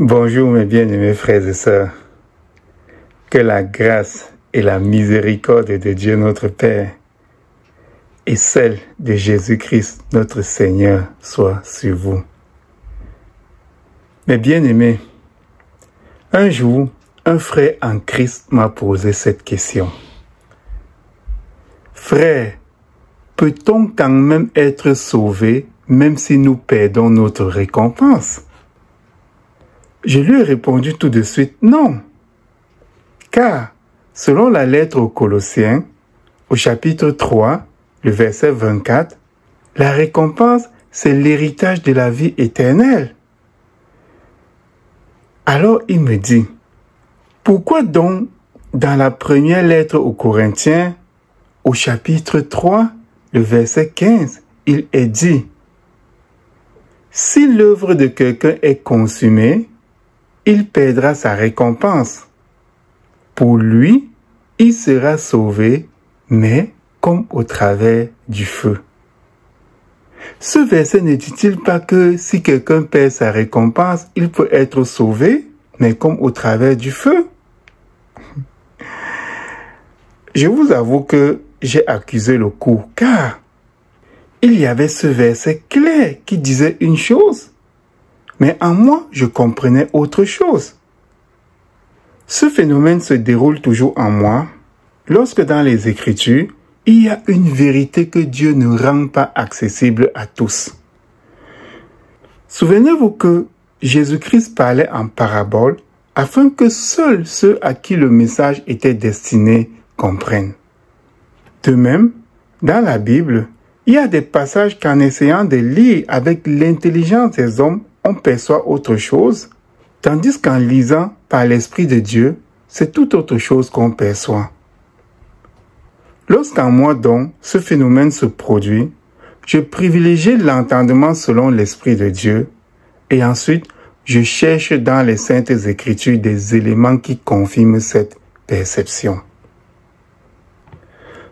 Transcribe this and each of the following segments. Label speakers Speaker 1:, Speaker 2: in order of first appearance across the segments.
Speaker 1: Bonjour mes bien-aimés frères et sœurs. Que la grâce et la miséricorde de Dieu notre Père et celle de Jésus-Christ notre Seigneur soient sur vous. Mes bien-aimés, un jour, un frère en Christ m'a posé cette question. Frère, peut-on quand même être sauvé même si nous perdons notre récompense? Je lui ai répondu tout de suite non. Car, selon la lettre aux Colossiens, au chapitre 3, le verset 24, la récompense, c'est l'héritage de la vie éternelle. Alors il me dit, pourquoi donc dans la première lettre aux Corinthiens, au chapitre 3, le verset 15, il est dit, si l'œuvre de quelqu'un est consumée, il perdra sa récompense. Pour lui, il sera sauvé, mais comme au travers du feu. Ce verset ne dit-il pas que si quelqu'un perd sa récompense, il peut être sauvé, mais comme au travers du feu? Je vous avoue que j'ai accusé le coup, car il y avait ce verset clair qui disait une chose, mais en moi, je comprenais autre chose. Ce phénomène se déroule toujours en moi lorsque dans les Écritures, il y a une vérité que Dieu ne rend pas accessible à tous. Souvenez-vous que Jésus-Christ parlait en parabole afin que seuls ceux à qui le message était destiné comprennent. De même, dans la Bible, il y a des passages qu'en essayant de lire avec l'intelligence des hommes, on perçoit autre chose, tandis qu'en lisant par l'Esprit de Dieu, c'est tout autre chose qu'on perçoit. Lorsqu'en moi donc, ce phénomène se produit, je privilégie l'entendement selon l'Esprit de Dieu, et ensuite, je cherche dans les Saintes Écritures des éléments qui confirment cette perception.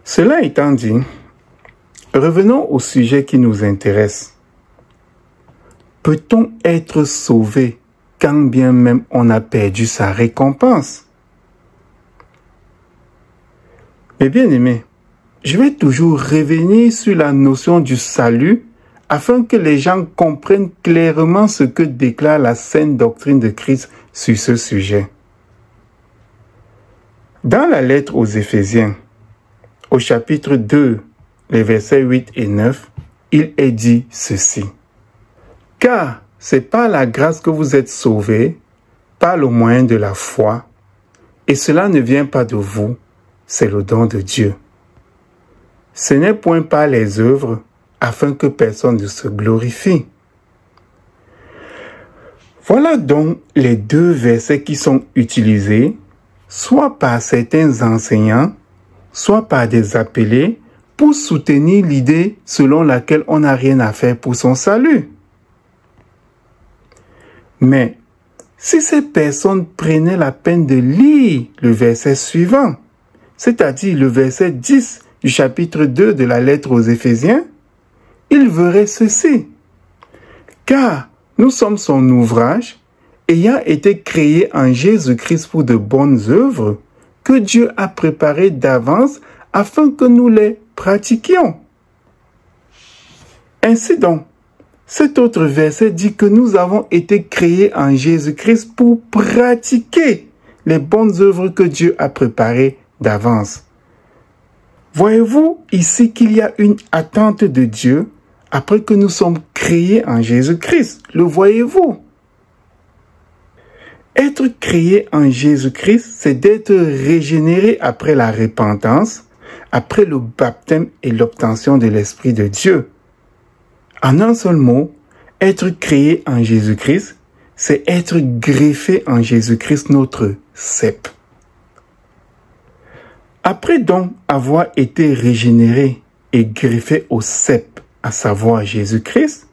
Speaker 1: Cela étant dit, revenons au sujet qui nous intéresse. Peut-on être sauvé quand bien même on a perdu sa récompense? Mes bien-aimés, je vais toujours revenir sur la notion du salut afin que les gens comprennent clairement ce que déclare la sainte doctrine de Christ sur ce sujet. Dans la lettre aux Éphésiens, au chapitre 2, les versets 8 et 9, il est dit ceci. Car c'est par la grâce que vous êtes sauvés, par le moyen de la foi, et cela ne vient pas de vous, c'est le don de Dieu. Ce n'est point par les œuvres, afin que personne ne se glorifie. Voilà donc les deux versets qui sont utilisés, soit par certains enseignants, soit par des appelés, pour soutenir l'idée selon laquelle on n'a rien à faire pour son salut. Mais, si ces personnes prenaient la peine de lire le verset suivant, c'est-à-dire le verset 10 du chapitre 2 de la lettre aux Éphésiens, ils verraient ceci. Car nous sommes son ouvrage, ayant été créés en Jésus-Christ pour de bonnes œuvres, que Dieu a préparées d'avance afin que nous les pratiquions. Ainsi donc, cet autre verset dit que nous avons été créés en Jésus-Christ pour pratiquer les bonnes œuvres que Dieu a préparées d'avance. Voyez-vous ici qu'il y a une attente de Dieu après que nous sommes créés en Jésus-Christ? Le voyez-vous? Être créé en Jésus-Christ, c'est d'être régénéré après la repentance, après le baptême et l'obtention de l'Esprit de Dieu. En un seul mot, être créé en Jésus-Christ, c'est être greffé en Jésus-Christ, notre cep. Après donc avoir été régénéré et greffé au cep, à savoir Jésus-Christ,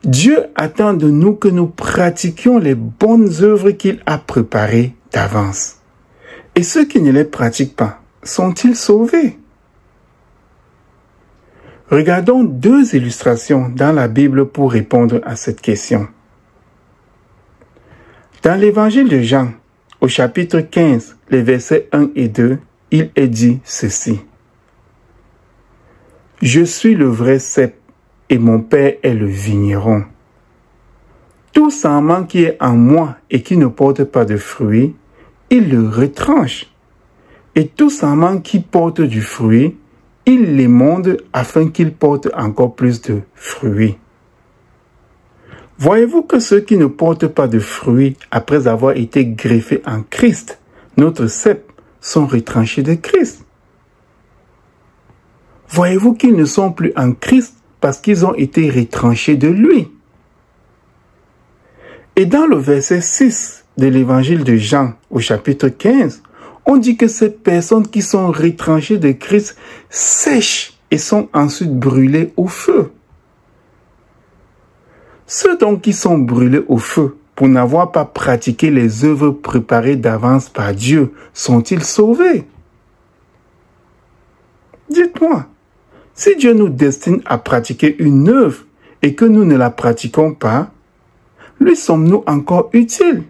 Speaker 1: Dieu attend de nous que nous pratiquions les bonnes œuvres qu'il a préparées d'avance. Et ceux qui ne les pratiquent pas, sont-ils sauvés? Regardons deux illustrations dans la Bible pour répondre à cette question. Dans l'évangile de Jean, au chapitre 15, les versets 1 et 2, il est dit ceci. « Je suis le vrai cep et mon Père est le vigneron. Tout sarment qui est en moi et qui ne porte pas de fruits, il le retranche. Et tout sarment qui porte du fruit, il l'émonde afin qu'il porte encore plus de fruits. » Voyez-vous que ceux qui ne portent pas de fruits après avoir été greffés en Christ, notre cep, sont retranchés de Christ. Voyez-vous qu'ils ne sont plus en Christ parce qu'ils ont été retranchés de lui. Et dans le verset 6 de l'évangile de Jean au chapitre 15, on dit que ces personnes qui sont retranchées de Christ sèchent et sont ensuite brûlées au feu. Ceux donc qui sont brûlés au feu pour n'avoir pas pratiqué les œuvres préparées d'avance par Dieu, sont-ils sauvés? Dites-moi, si Dieu nous destine à pratiquer une œuvre et que nous ne la pratiquons pas, lui sommes-nous encore utiles?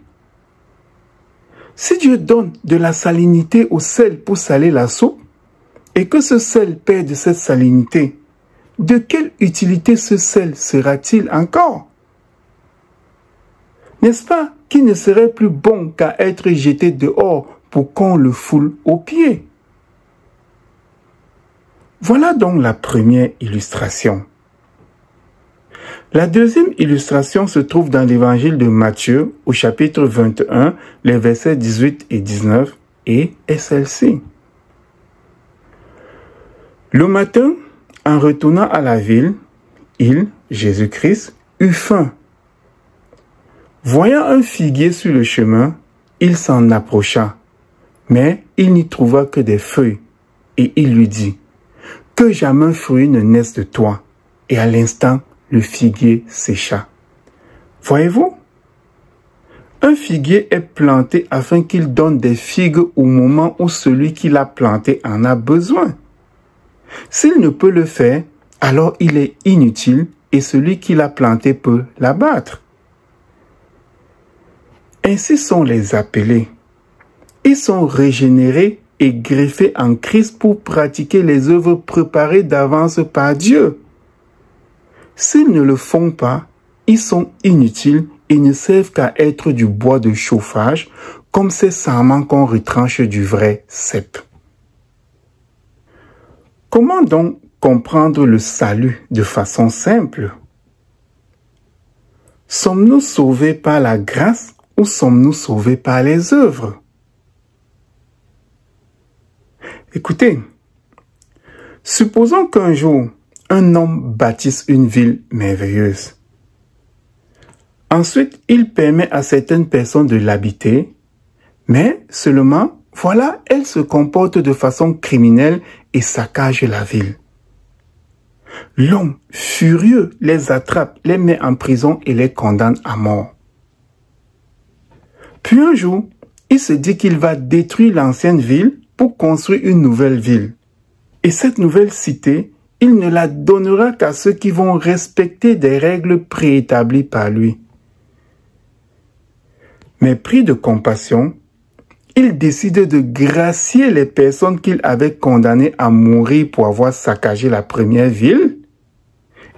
Speaker 1: Si Dieu donne de la salinité au sel pour saler la soupe, et que ce sel perde cette salinité, de quelle utilité ce sel sera-t-il encore? N'est-ce pas qu'il ne serait plus bon qu'à être jeté dehors pour qu'on le foule aux pieds? Voilà donc la première illustration. La deuxième illustration se trouve dans l'évangile de Matthieu, au chapitre 21, les versets 18 et 19, et est celle-ci. Le matin, en retournant à la ville, il, Jésus-Christ, eut faim. Voyant un figuier sur le chemin, il s'en approcha, mais il n'y trouva que des feuilles, et il lui dit, « Que jamais un fruit ne naisse de toi. » Et à l'instant, le figuier sécha. Voyez-vous? Un figuier est planté afin qu'il donne des figues au moment où celui qui l'a planté en a besoin. S'il ne peut le faire, alors il est inutile et celui qui l'a planté peut l'abattre. Ainsi sont les appelés. Ils sont régénérés et greffés en Christ pour pratiquer les œuvres préparées d'avance par Dieu. S'ils ne le font pas, ils sont inutiles et ne servent qu'à être du bois de chauffage, comme ces sarments qu'on retranche du vrai cep. Comment donc comprendre le salut de façon simple? Sommes-nous sauvés par la grâce ou sommes-nous sauvés par les œuvres? Écoutez, supposons qu'un jour, un homme bâtisse une ville merveilleuse. Ensuite, il permet à certaines personnes de l'habiter, mais seulement, voilà, elles se comportent de façon criminelle et saccagent la ville. L'homme, furieux, les attrape, les met en prison et les condamne à mort. Puis un jour, il se dit qu'il va détruire l'ancienne ville pour construire une nouvelle ville. Et cette nouvelle cité, il ne la donnera qu'à ceux qui vont respecter des règles préétablies par lui. Mais pris de compassion, il décide de gracier les personnes qu'il avait condamnées à mourir pour avoir saccagé la première ville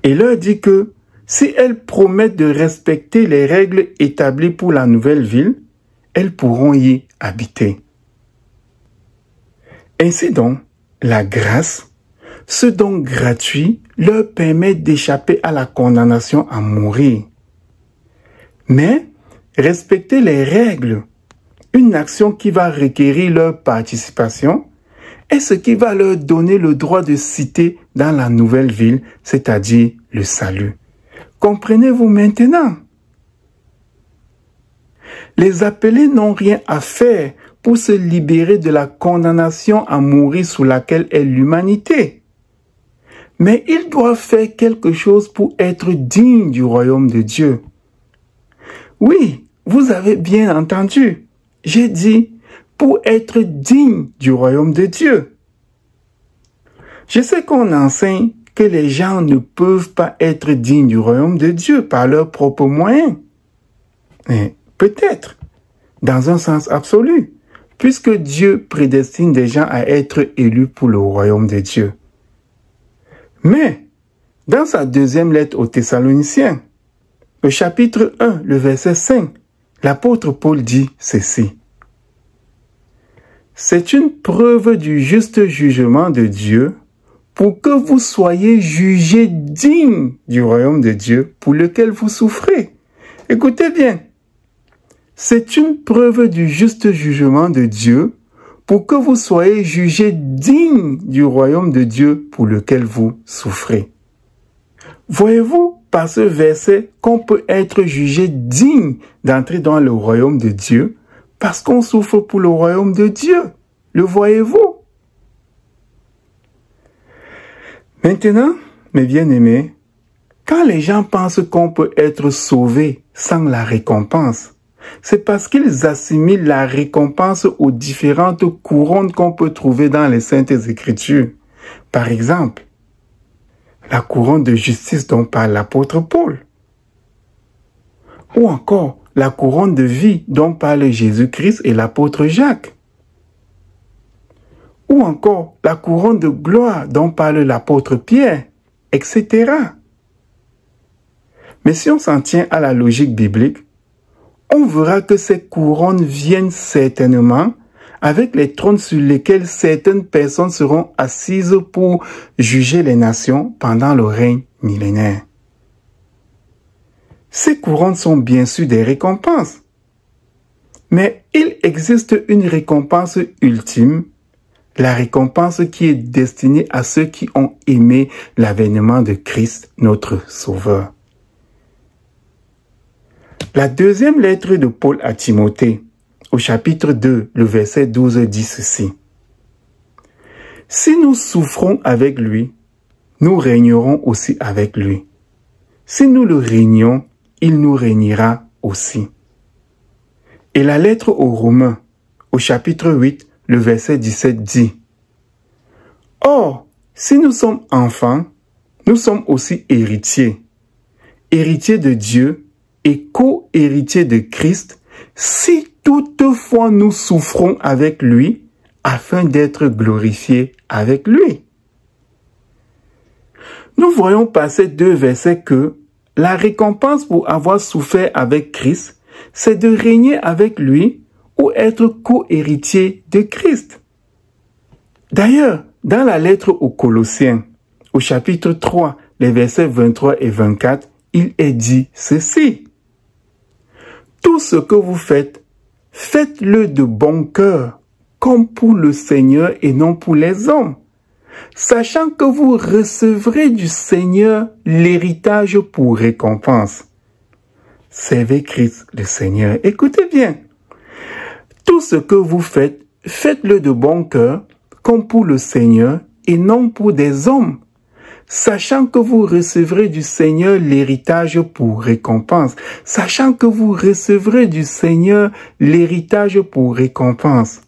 Speaker 1: et leur dit que si elles promettent de respecter les règles établies pour la nouvelle ville, elles pourront y habiter. Ainsi donc, la grâce, ce don gratuit, leur permet d'échapper à la condamnation à mourir. Mais respecter les règles, une action qui va requérir leur participation, est ce qui va leur donner le droit de citer dans la nouvelle ville, c'est-à-dire le salut. Comprenez-vous maintenant? Les appelés n'ont rien à faire pour se libérer de la condamnation à mourir sous laquelle est l'humanité. Mais ils doivent faire quelque chose pour être dignes du royaume de Dieu. Oui, vous avez bien entendu. J'ai dit pour être digne du royaume de Dieu. Je sais qu'on enseigne que les gens ne peuvent pas être dignes du royaume de Dieu par leurs propres moyens. Peut-être. dans un sens absolu, puisque Dieu prédestine des gens à être élus pour le royaume de Dieu. Mais, dans sa deuxième lettre aux Thessaloniciens, au chapitre 1, le verset 5, l'apôtre Paul dit ceci. C'est une preuve du juste jugement de Dieu pour que vous soyez jugés dignes du royaume de Dieu pour lequel vous souffrez. Écoutez bien. C'est une preuve du juste jugement de Dieu pour que vous soyez jugés dignes du royaume de Dieu pour lequel vous souffrez. Voyez-vous par ce verset qu'on peut être jugé digne d'entrer dans le royaume de Dieu parce qu'on souffre pour le royaume de Dieu. Le voyez-vous? Maintenant, mes bien-aimés, quand les gens pensent qu'on peut être sauvé sans la récompense, c'est parce qu'ils assimilent la récompense aux différentes couronnes qu'on peut trouver dans les Saintes Écritures. Par exemple, la couronne de justice dont parle l'apôtre Paul. Ou encore, la couronne de vie dont parle Jésus-Christ et l'apôtre Jacques. Ou encore, la couronne de gloire dont parle l'apôtre Pierre, etc. Mais si on s'en tient à la logique biblique, on verra que ces couronnes viennent certainement avec les trônes sur lesquels certaines personnes seront assises pour juger les nations pendant le règne millénaire. Ces couronnes sont bien sûr des récompenses. Mais il existe une récompense ultime, la récompense qui est destinée à ceux qui ont aimé l'avènement de Christ, notre Sauveur. La deuxième lettre de Paul à Timothée, au chapitre 2, le verset 12 dit ceci. « Si nous souffrons avec lui, nous régnerons aussi avec lui. Si nous le régnons, il nous régnera aussi. » Et la lettre aux Romains, au chapitre 8, le verset 17 dit. « Or, si nous sommes enfants, nous sommes aussi héritiers, héritiers de Dieu et co-héritiers de Christ, si toutefois nous souffrons avec lui, afin d'être glorifiés avec lui. » Nous voyons par ces deux versets que la récompense pour avoir souffert avec Christ, c'est de régner avec lui ou être co-héritier de Christ. D'ailleurs, dans la lettre aux Colossiens, au chapitre 3, les versets 23 et 24, il est dit ceci. « Tout ce que vous faites, faites-le de bon cœur, comme pour le Seigneur et non pour les hommes, sachant que vous recevrez du Seigneur l'héritage pour récompense. » Servez Christ le Seigneur. Écoutez bien. Tout ce que vous faites, faites-le de bon cœur, comme pour le Seigneur et non pour des hommes, sachant que vous recevrez du Seigneur l'héritage pour récompense. Sachant que vous recevrez du Seigneur l'héritage pour récompense.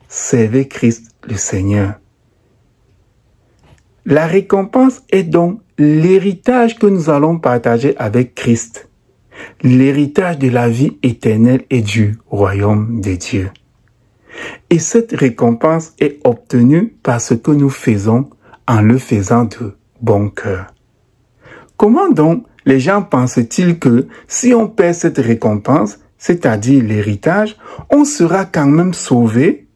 Speaker 1: Servez Christ le Seigneur. La récompense est donc l'héritage que nous allons partager avec Christ. L'héritage de la vie éternelle et du royaume de Dieu. Et cette récompense est obtenue par ce que nous faisons en le faisant de bon cœur. Comment donc les gens pensent-ils que si on perd cette récompense, c'est-à-dire l'héritage, on sera quand même sauvé,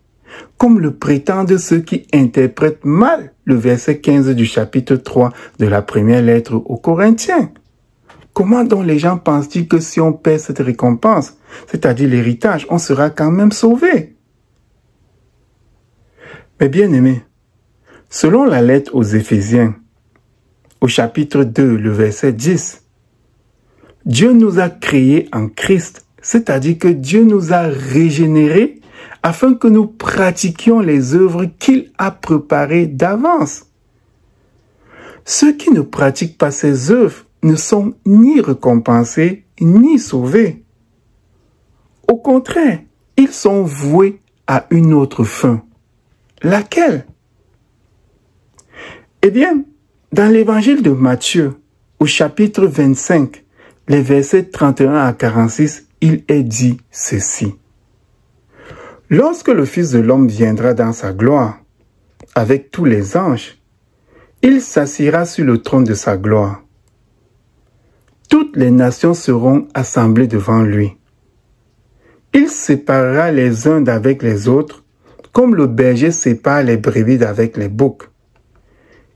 Speaker 1: comme le prétendent ceux qui interprètent mal le verset 15 du chapitre 3 de la première lettre aux Corinthiens? Comment donc les gens pensent-ils que si on perd cette récompense, c'est-à-dire l'héritage, on sera quand même sauvé? Mais bien aimés, selon la lettre aux Éphésiens, au chapitre 2, le verset 10, Dieu nous a créés en Christ, c'est-à-dire que Dieu nous a régénérés afin que nous pratiquions les œuvres qu'il a préparées d'avance. Ceux qui ne pratiquent pas ces œuvres ne sont ni récompensés ni sauvés. Au contraire, ils sont voués à une autre fin. Laquelle? Eh bien, dans l'évangile de Matthieu, au chapitre 25, les versets 31 à 46, il est dit ceci. Lorsque le Fils de l'homme viendra dans sa gloire, avec tous les anges, il s'assiera sur le trône de sa gloire. Toutes les nations seront assemblées devant lui. Il séparera les uns d'avec les autres, comme le berger sépare les brebis d'avec les boucs.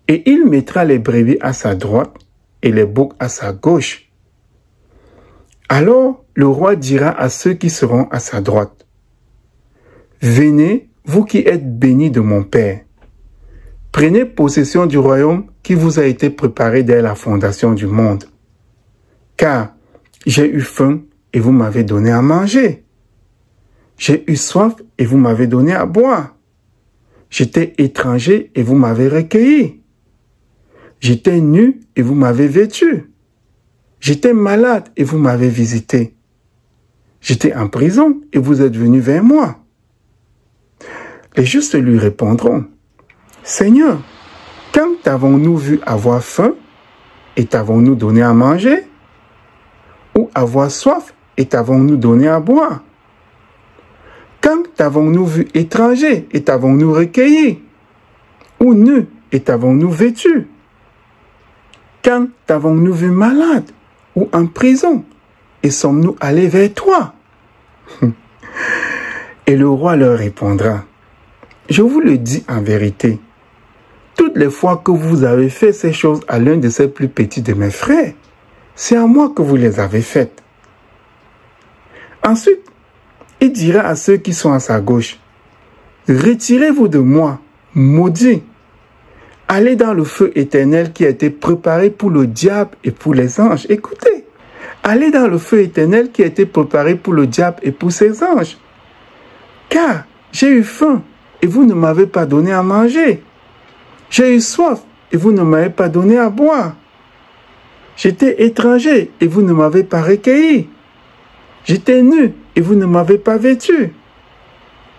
Speaker 1: Et il mettra les brebis à sa droite et les boucs à sa gauche. Alors le roi dira à ceux qui seront à sa droite, « Venez, vous qui êtes bénis de mon Père. Prenez possession du royaume qui vous a été préparé dès la fondation du monde. Car j'ai eu faim et vous m'avez donné à manger. J'ai eu soif et vous m'avez donné à boire. J'étais étranger et vous m'avez recueilli. J'étais nu et vous m'avez vêtu. J'étais malade et vous m'avez visité. J'étais en prison et vous êtes venu vers moi. » Les justes lui répondront, « Seigneur, quand t'avons-nous vu avoir faim et t'avons-nous donné à manger? Ou avoir soif et t'avons-nous donné à boire? Quand t'avons-nous vu étranger et t'avons-nous recueilli? Ou nu et t'avons-nous vêtu? Quand t'avons-nous vu malade ou en prison et sommes-nous allés vers toi? » Et le roi leur répondra, « Je vous le dis en vérité, toutes les fois que vous avez fait ces choses à l'un de ces plus petits de mes frères, c'est à moi que vous les avez faites. » Ensuite, il dira à ceux qui sont à sa gauche, « Retirez-vous de moi, maudits, allez dans le feu éternel qui a été préparé pour le diable et pour les anges. » Écoutez, allez dans le feu éternel qui a été préparé pour le diable et pour ses anges. Car j'ai eu faim et vous ne m'avez pas donné à manger. J'ai eu soif et vous ne m'avez pas donné à boire. J'étais étranger et vous ne m'avez pas recueilli. J'étais nu et vous ne m'avez pas vêtu.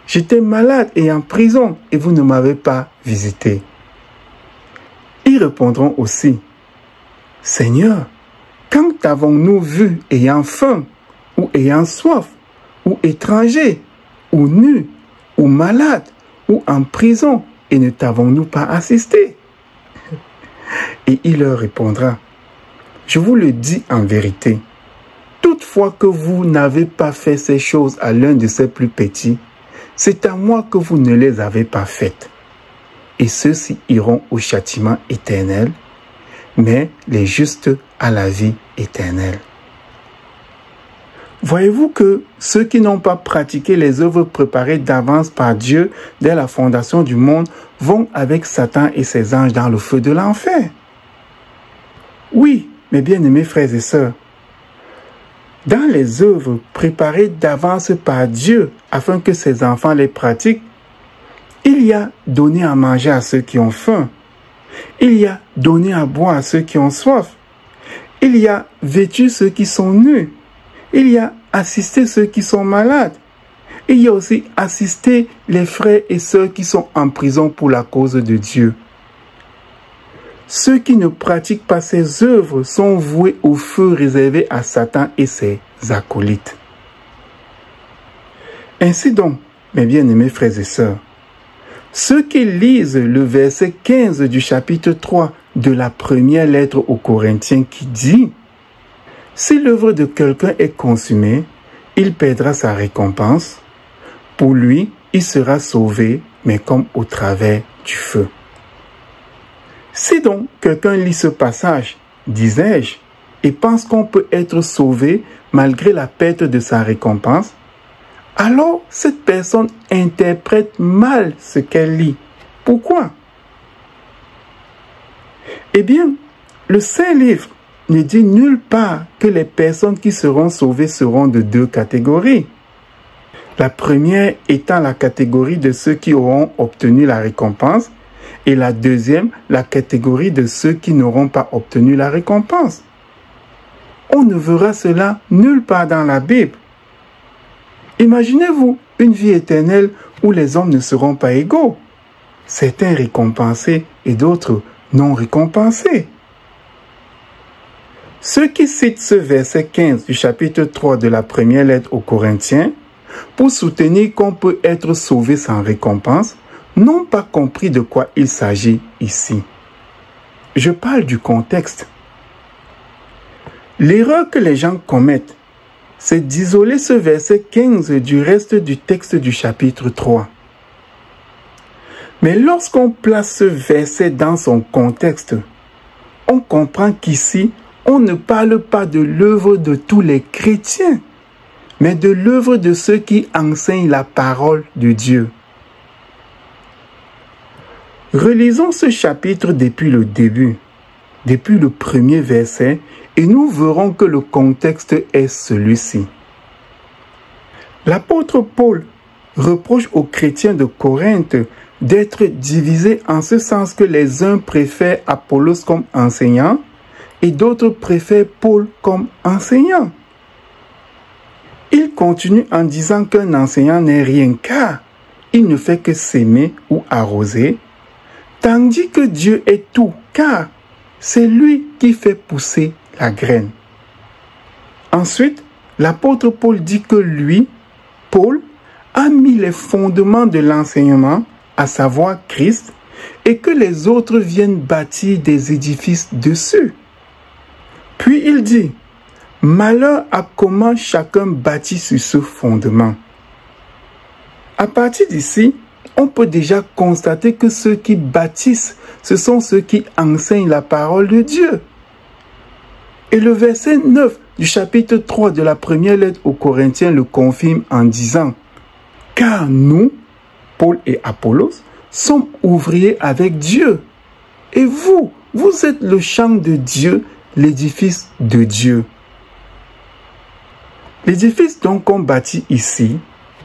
Speaker 1: J'étais malade et en prison et vous ne m'avez pas visité. Ils répondront aussi, « Seigneur, quand t'avons-nous vu ayant faim ou ayant soif ou étranger ou nu ou malade ou en prison et ne t'avons-nous pas assisté? » Et il leur répondra, « Je vous le dis en vérité, toutefois que vous n'avez pas fait ces choses à l'un de ces plus petits, c'est à moi que vous ne les avez pas faites. Et ceux-ci iront au châtiment éternel, mais les justes à la vie éternelle. » Voyez-vous que ceux qui n'ont pas pratiqué les œuvres préparées d'avance par Dieu dès la fondation du monde vont avec Satan et ses anges dans le feu de l'enfer? Oui, mes bien-aimés frères et sœurs, dans les œuvres préparées d'avance par Dieu afin que ses enfants les pratiquent, il y a donné à manger à ceux qui ont faim. Il y a donné à boire à ceux qui ont soif. Il y a vêtu ceux qui sont nus. Il y a assisté ceux qui sont malades. Il y a aussi assisté les frères et sœurs qui sont en prison pour la cause de Dieu. Ceux qui ne pratiquent pas ces œuvres sont voués au feu réservé à Satan et ses acolytes. Ainsi donc, mes bien-aimés frères et sœurs, ceux qui lisent le verset 15 du chapitre 3 de la première lettre aux Corinthiens qui dit « Si l'œuvre de quelqu'un est consumée, il perdra sa récompense. Pour lui, il sera sauvé, mais comme au travers du feu. » Si donc quelqu'un lit ce passage, disais-je, et pense qu'on peut être sauvé malgré la perte de sa récompense, alors cette personne interprète mal ce qu'elle lit. Pourquoi? Eh bien, le Saint-Livre ne dit nulle part que les personnes qui seront sauvées seront de deux catégories. La première étant la catégorie de ceux qui auront obtenu la récompense, et la deuxième, la catégorie de ceux qui n'auront pas obtenu la récompense. On ne verra cela nulle part dans la Bible. Imaginez-vous une vie éternelle où les hommes ne seront pas égaux, certains récompensés et d'autres non récompensés. Ceux qui citent ce verset 15 du chapitre 3 de la première lettre aux Corinthiens pour soutenir qu'on peut être sauvé sans récompense, n'ont pas compris de quoi il s'agit ici. Je parle du contexte. L'erreur que les gens commettent, c'est d'isoler ce verset 15 du reste du texte du chapitre 3. Mais lorsqu'on place ce verset dans son contexte, on comprend qu'ici, on ne parle pas de l'œuvre de tous les chrétiens, mais de l'œuvre de ceux qui enseignent la parole de Dieu. Relisons ce chapitre depuis le début, depuis le premier verset, et nous verrons que le contexte est celui-ci. L'apôtre Paul reproche aux chrétiens de Corinthe d'être divisés en ce sens que les uns préfèrent Apollos comme enseignant et d'autres préfèrent Paul comme enseignant. Il continue en disant qu'un enseignant n'est rien car il ne fait que s'aimer ou arroser, tandis que Dieu est tout car c'est lui qui fait pousser la graine. Ensuite, l'apôtre Paul dit que lui, Paul, a mis les fondements de l'enseignement, à savoir Christ, et que les autres viennent bâtir des édifices dessus. Puis il dit, malheur à comment chacun bâtit sur ce fondement. À partir d'ici, on peut déjà constater que ceux qui bâtissent, ce sont ceux qui enseignent la parole de Dieu. Et le verset 9 du chapitre 3 de la première lettre aux Corinthiens le confirme en disant « Car nous, Paul et Apollos, sommes ouvriers avec Dieu. Et vous, vous êtes le champ de Dieu, l'édifice de Dieu. » L'édifice donc qu'on bâtit ici,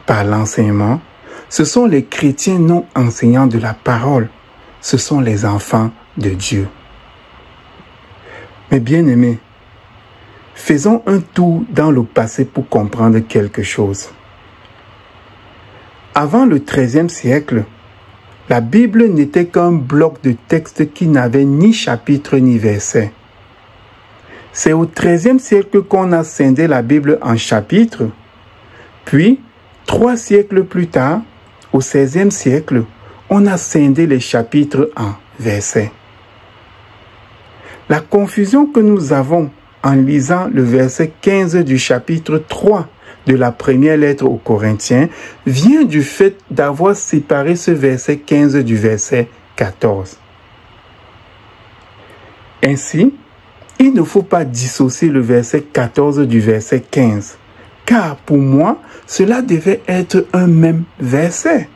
Speaker 1: par l'enseignement, ce sont les chrétiens non enseignants de la parole. Ce sont les enfants de Dieu. Mais bien aimés, faisons un tour dans le passé pour comprendre quelque chose. Avant le XIIIe siècle, la Bible n'était qu'un bloc de textes qui n'avait ni chapitre ni verset. C'est au XIIIe siècle qu'on a scindé la Bible en chapitres, puis 3 siècles plus tard, au XVIe siècle, on a scindé les chapitres en versets. La confusion que nous avons en lisant le verset 15 du chapitre 3 de la première lettre aux Corinthiens vient du fait d'avoir séparé ce verset 15 du verset 14. Ainsi, il ne faut pas dissocier le verset 14 du verset 15, car pour moi, cela devait être un même verset.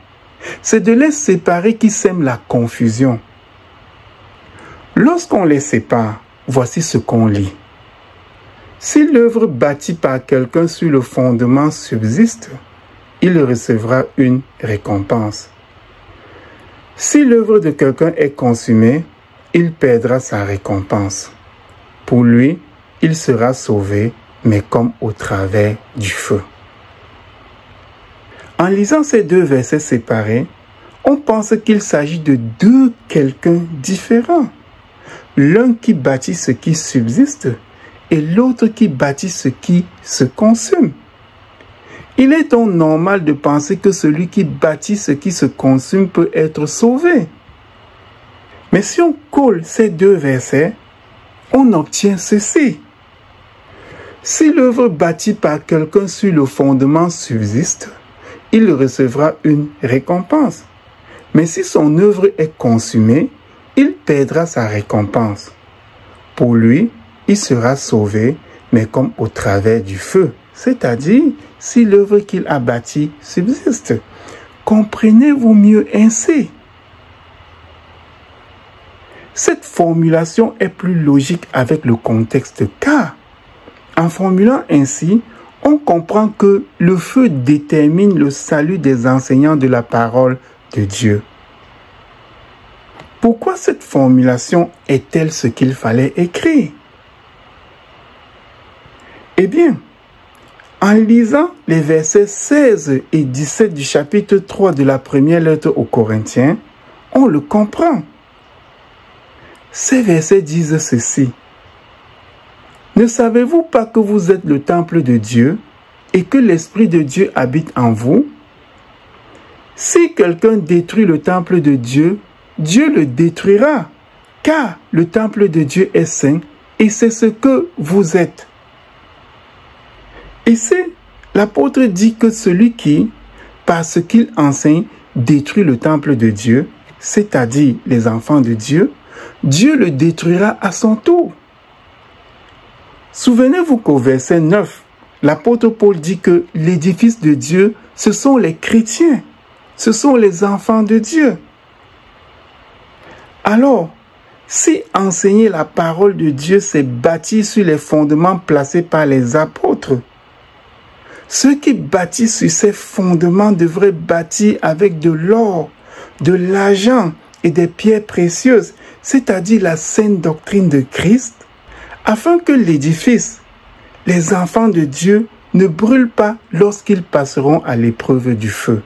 Speaker 1: C'est de les séparer qui sème la confusion. Lorsqu'on les sépare, voici ce qu'on lit. Si l'œuvre bâtie par quelqu'un sur le fondement subsiste, il recevra une récompense. Si l'œuvre de quelqu'un est consumée, il perdra sa récompense. Pour lui, il sera sauvé, mais comme au travers du feu. En lisant ces deux versets séparés, on pense qu'il s'agit de deux quelqu'un différents. L'un qui bâtit ce qui subsiste et l'autre qui bâtit ce qui se consume. Il est donc normal de penser que celui qui bâtit ce qui se consume peut être sauvé. Mais si on colle ces deux versets, on obtient ceci. Si l'œuvre bâtie par quelqu'un sur le fondement subsiste, il recevra une récompense. Mais si son œuvre est consumée, il perdra sa récompense. Pour lui, il sera sauvé, mais comme au travers du feu, c'est-à-dire si l'œuvre qu'il a bâtie subsiste. Comprenez-vous mieux ainsi? Cette formulation est plus logique avec le contexte car, en formulant ainsi, on comprend que le feu détermine le salut des enseignants de la parole de Dieu. Pourquoi cette formulation est-elle ce qu'il fallait écrire? Eh bien, en lisant les versets 16 et 17 du chapitre 3 de la première lettre aux Corinthiens, on le comprend. Ces versets disent ceci. Ne savez-vous pas que vous êtes le temple de Dieu et que l'Esprit de Dieu habite en vous, si quelqu'un détruit le temple de Dieu, Dieu le détruira, car le temple de Dieu est saint et c'est ce que vous êtes. Ici, l'apôtre dit que celui qui, parce qu'il enseigne, détruit le temple de Dieu, c'est-à-dire les enfants de Dieu, Dieu le détruira à son tour. Souvenez-vous qu'au verset 9, l'apôtre Paul dit que l'édifice de Dieu, ce sont les chrétiens, ce sont les enfants de Dieu. Alors, si enseigner la parole de Dieu s'est bâti sur les fondements placés par les apôtres, ceux qui bâtissent sur ces fondements devraient bâtir avec de l'or, de l'argent et des pierres précieuses, c'est-à-dire la sainte doctrine de Christ, afin que l'édifice, les enfants de Dieu, ne brûlent pas lorsqu'ils passeront à l'épreuve du feu.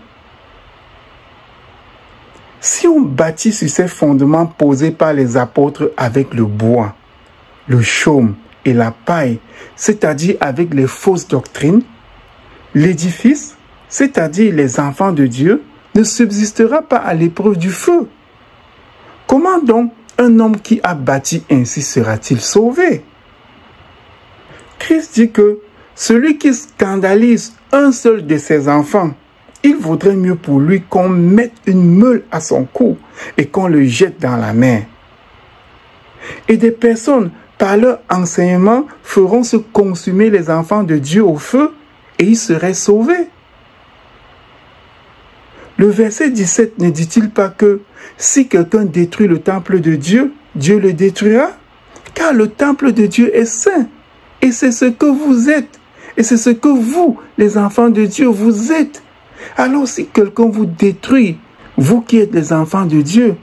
Speaker 1: Si on bâtit sur ces fondements posés par les apôtres avec le bois, le chaume et la paille, c'est-à-dire avec les fausses doctrines, l'édifice, c'est-à-dire les enfants de Dieu, ne subsistera pas à l'épreuve du feu. Comment donc un homme qui a bâti ainsi sera-t-il sauvé? Christ dit que celui qui scandalise un seul de ses enfants, il vaudrait mieux pour lui qu'on mette une meule à son cou et qu'on le jette dans la mer. Et des personnes, par leur enseignement, feront se consumer les enfants de Dieu au feu et ils seraient sauvés. Le verset 17 ne dit-il pas que si quelqu'un détruit le temple de Dieu, Dieu le détruira? Car le temple de Dieu est saint. Et c'est ce que vous êtes. Et c'est ce que vous, les enfants de Dieu, vous êtes. Alors si quelqu'un vous détruit, vous qui êtes les enfants de Dieu,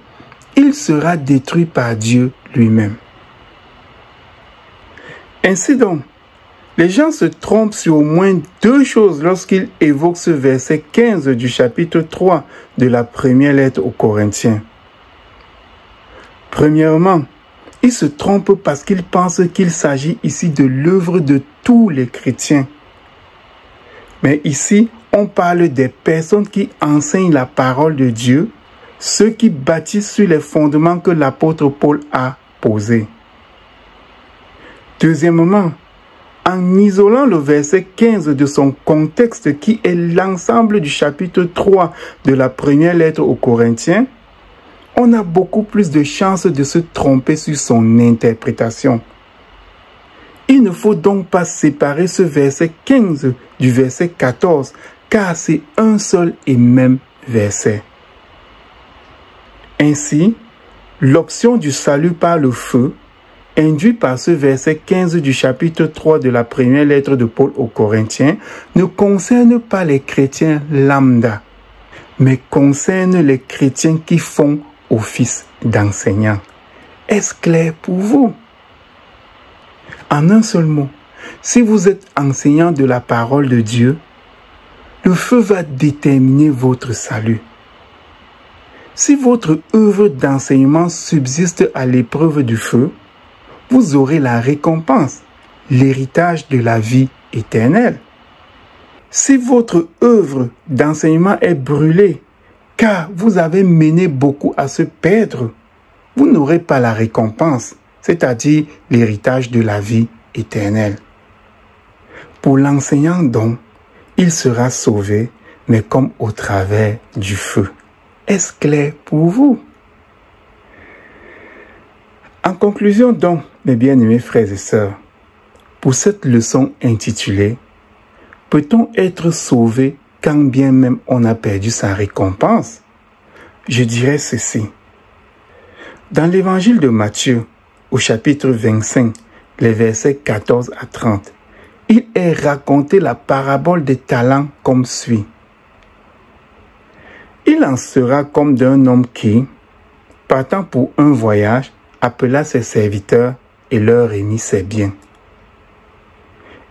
Speaker 1: il sera détruit par Dieu lui-même. Ainsi donc, les gens se trompent sur au moins deux choses lorsqu'ils évoquent ce verset 15 du chapitre 3 de la première lettre aux Corinthiens. Premièrement, ils se trompent parce qu'ils pensent qu'il s'agit ici de l'œuvre de tous les chrétiens. Mais ici, on parle des personnes qui enseignent la parole de Dieu, ceux qui bâtissent sur les fondements que l'apôtre Paul a posés. Deuxièmement, en isolant le verset 15 de son contexte qui est l'ensemble du chapitre 3 de la première lettre aux Corinthiens, on a beaucoup plus de chances de se tromper sur son interprétation. Il ne faut donc pas séparer ce verset 15 du verset 14, car c'est un seul et même verset. Ainsi, l'option du salut par le feu, induit par ce verset 15 du chapitre 3 de la première lettre de Paul aux Corinthiens, ne concerne pas les chrétiens lambda, mais concerne les chrétiens qui font office d'enseignant. Est-ce clair pour vous? En un seul mot, si vous êtes enseignant de la parole de Dieu, le feu va déterminer votre salut. Si votre œuvre d'enseignement subsiste à l'épreuve du feu, vous aurez la récompense, l'héritage de la vie éternelle. Si votre œuvre d'enseignement est brûlée, car vous avez mené beaucoup à se perdre, vous n'aurez pas la récompense, c'est-à-dire l'héritage de la vie éternelle. Pour l'enseignant donc, il sera sauvé, mais comme au travers du feu. Est-ce clair pour vous? En conclusion donc, mes bien-aimés frères et sœurs, pour cette leçon intitulée « Peut-on être sauvé quand bien même on a perdu sa récompense ?» Je dirais ceci. Dans l'évangile de Matthieu, au chapitre 25, les versets 14 à 30, il est raconté la parabole des talents comme suit. Il en sera comme d'un homme qui, partant pour un voyage, appela ses serviteurs et leur remit ses biens.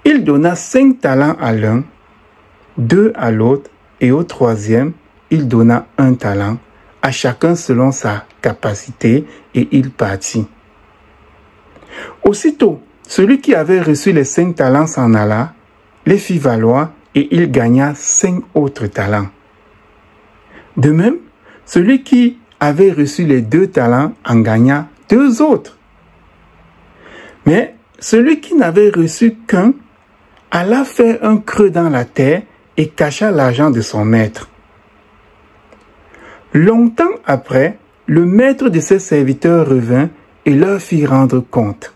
Speaker 1: Il donna 5 talents à l'un, 2 à l'autre, et au troisième, il donna 1 talent, à chacun selon sa capacité, et il partit. Aussitôt, celui qui avait reçu les 5 talents s'en alla, les fit valoir et il gagna 5 autres talents. De même, celui qui avait reçu les 2 talents en gagna 2 autres. Mais celui qui n'avait reçu qu'un alla faire un creux dans la terre et cacha l'argent de son maître. Longtemps après, le maître de ses serviteurs revint et leur fit rendre compte.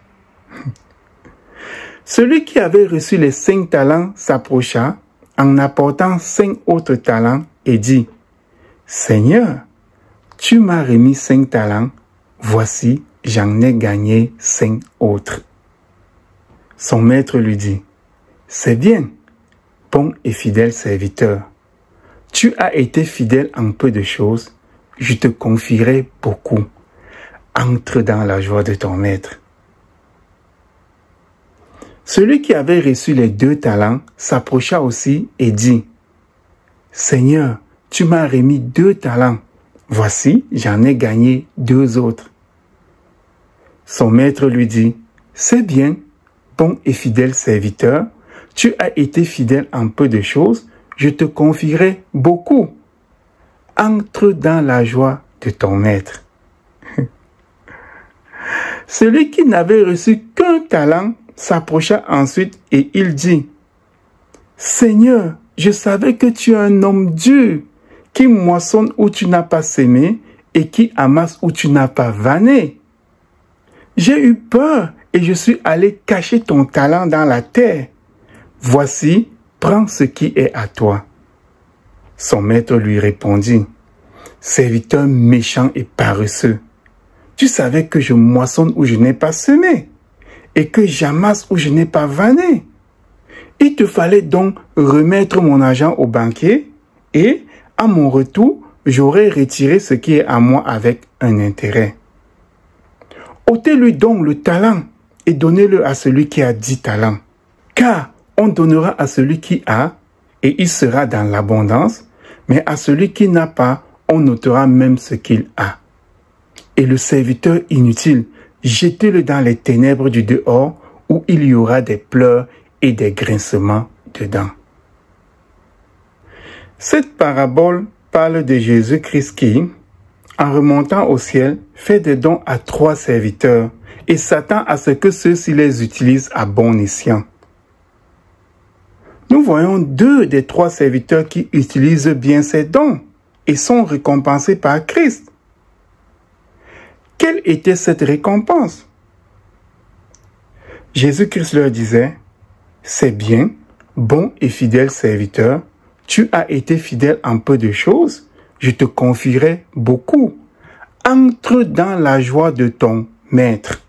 Speaker 1: Celui qui avait reçu les 5 talents s'approcha en apportant 5 autres talents et dit, « Seigneur, tu m'as remis 5 talents, voici, j'en ai gagné 5 autres. » Son maître lui dit, « C'est bien, bon et fidèle serviteur. Tu as été fidèle en peu de choses, je te confierai beaucoup. Entre dans la joie de ton maître. » Celui qui avait reçu les 2 talents s'approcha aussi et dit, « Seigneur, tu m'as remis 2 talents. Voici, j'en ai gagné 2 autres. » Son maître lui dit, « C'est bien, bon et fidèle serviteur. Tu as été fidèle en peu de choses, je te confierai beaucoup. Entre dans la joie de ton maître. » Celui qui n'avait reçu qu'un talent s'approcha ensuite et il dit, « Seigneur, je savais que tu es un homme dur, qui moissonne où tu n'as pas sémé et qui amasse où tu n'as pas vanné. J'ai eu peur et je suis allé cacher ton talent dans la terre. Voici, prends ce qui est à toi. » Son maître lui répondit, « Serviteur méchant et paresseux, tu savais que je moissonne où je n'ai pas semé et que j'amasse où je n'ai pas vanné. Il te fallait donc remettre mon argent au banquier et, à mon retour, j'aurais retiré ce qui est à moi avec un intérêt. Ôtez-lui donc le talent et donnez-le à celui qui a 10 talents. Car on donnera à celui qui a et il sera dans l'abondance, mais à celui qui n'a pas, on ôtera même ce qu'il a. Et le serviteur inutile, jetez-le dans les ténèbres du dehors où il y aura des pleurs et des grincements dedans. » Cette parabole parle de Jésus-Christ qui, en remontant au ciel, fait des dons à 3 serviteurs et s'attend à ce que ceux-ci les utilisent à bon escient. Nous voyons 2 des 3 serviteurs qui utilisent bien ces dons et sont récompensés par Christ. Quelle était cette récompense? Jésus-Christ leur disait, « C'est bien, bon et fidèle serviteur, tu as été fidèle en peu de choses, je te confierai beaucoup. Entre dans la joie de ton maître. »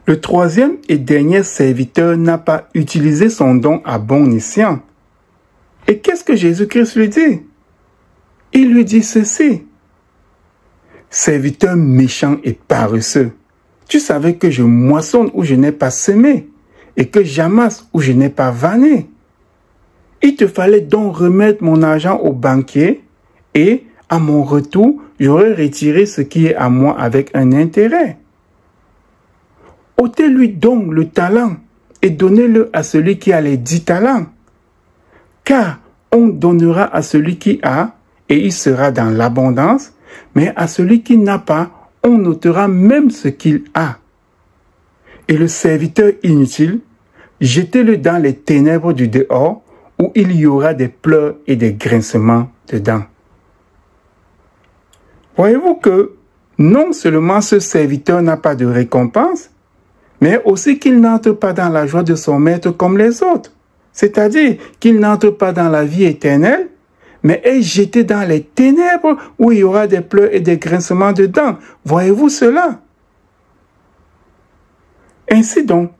Speaker 1: Le 3e et dernier serviteur n'a pas utilisé son don à bon escient. Et qu'est-ce que Jésus-Christ lui dit? Il lui dit ceci. « Serviteur méchant et paresseux, tu savais que je moissonne où je n'ai pas semé et que j'amasse où je n'ai pas vanné. Il te fallait donc remettre mon argent au banquier et, à mon retour, j'aurais retiré ce qui est à moi avec un intérêt. Ôtez-lui donc le talent et donnez-le à celui qui a les 10 talents. Car on donnera à celui qui a et il sera dans l'abondance, mais à celui qui n'a pas, on ôtera même ce qu'il a. Et le serviteur inutile, jetez-le dans les ténèbres du dehors, où il y aura des pleurs et des grincements dedans. » Voyez-vous que non seulement ce serviteur n'a pas de récompense, mais aussi qu'il n'entre pas dans la joie de son maître comme les autres. C'est-à-dire qu'il n'entre pas dans la vie éternelle, mais est jeté dans les ténèbres où il y aura des pleurs et des grincements dedans. Voyez-vous cela? Ainsi donc,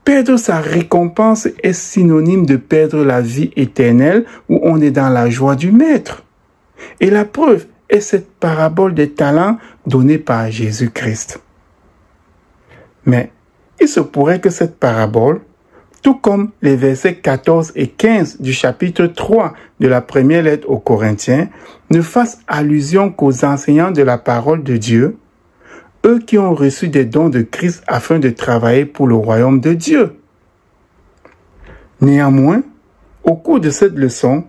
Speaker 1: perdre sa récompense est synonyme de perdre la vie éternelle où on est dans la joie du Maître. Et la preuve est cette parabole des talents donnée par Jésus-Christ. Mais il se pourrait que cette parabole, tout comme les versets 14 et 15 du chapitre 3 de la première lettre aux Corinthiens, ne fasse allusion qu'aux enseignants de la parole de Dieu, eux qui ont reçu des dons de Christ afin de travailler pour le royaume de Dieu. Néanmoins, Au cours de cette leçon,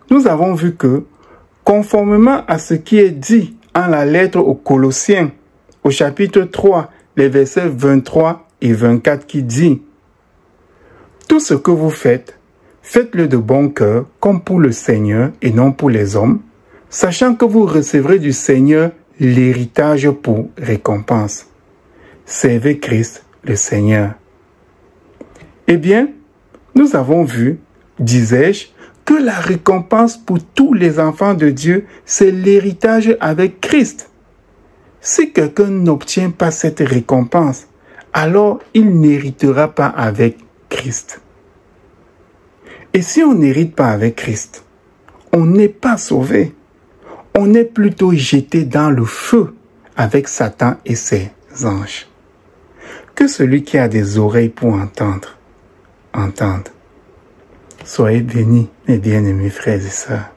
Speaker 1: nous avons vu que, conformément à ce qui est dit en la lettre aux Colossiens, au chapitre 3, les versets 23 et 24 qui dit « Tout ce que vous faites, faites-le de bon cœur comme pour le Seigneur et non pour les hommes, sachant que vous recevrez du Seigneur l'héritage pour récompense. Servez Christ le Seigneur. » Eh bien, nous avons vu, disais-je, que la récompense pour tous les enfants de Dieu, c'est l'héritage avec Christ. Si quelqu'un n'obtient pas cette récompense, alors il n'héritera pas avec Christ. Et si on n'hérite pas avec Christ, on n'est pas sauvé. On est plutôt jeté dans le feu avec Satan et ses anges. Que celui qui a des oreilles pour entendre, entende. Soyez bénis, mes bien-aimés frères et sœurs.